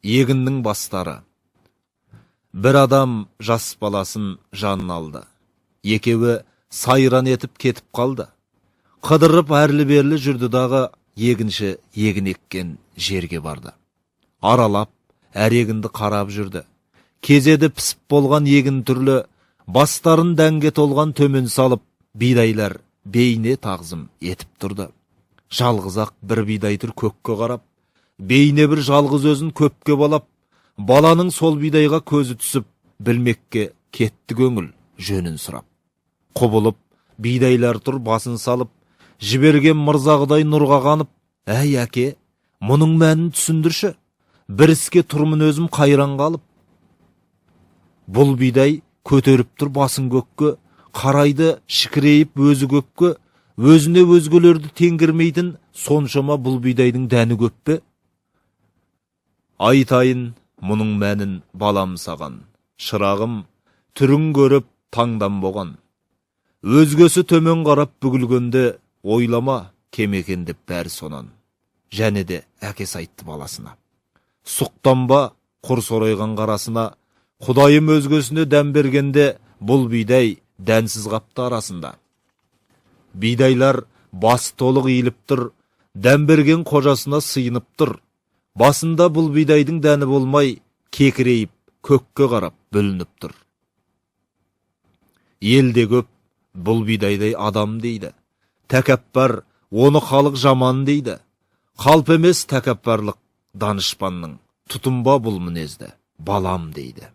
Егіннің бастары. Bir адам жас баласын жанына алды. Екеуі сайран етіп кетіп қалды. Қыдырып әрлі-берлі жүрді дағы егінші егін еккен жерге барды. Аралап, әр егінді қарап жүрді. Кезеді пісіп болған егін түрлі, бастарын дәнге толған төмен салып, бидайлар бейне тағзым етіп тұрды. Жалғызақ бір бидай тұр көкке қарап, бейне бір жалғыз өзін көпке балап, баланың сол бидайға көзі түсіп, білмекке кетті көңіл жөнін сұрап. Құбылып, бидайлар тұр басын салып, жіберген мырзағыдай нұрға қанып, әй әке, мұның мәнін түсіндірші, бір іске тұрмын өзім қайран қалып. Бұл бидай көтеріп тұр басын көкке, қарайды шікірейіп өзі көпке, өзіне өзгелерді теңгірмейтін соншама бұл бидайдың дәні көп пе? Айтайын мұның мәнін балам саған, шырағым, түрін көріп таңдан боған. Өзгесі төмен қарап бүгілгенде, ойлама кем екен деп бәрі сонан. Және де әкесі айтты баласына. Сұқтанба құр сорайған қарасына, Құдайым өзгесіне дән бергенде, бұл бидай дәнсіз қапты арасында. Бидайлар бас толық иіліп тұр, дән берген қожасына сыйынып тұр. Басында бұл бидайдың дәні болмай, кекірейіп, көкке қарап бүлініп тұр. Елде көп, бұл бидайдай адам дейді. Тәкәппар, оны халық жаман дейді. Қалп емес тәкәппарлық данышпанның, тұтынба бұл мінезді, балам дейді.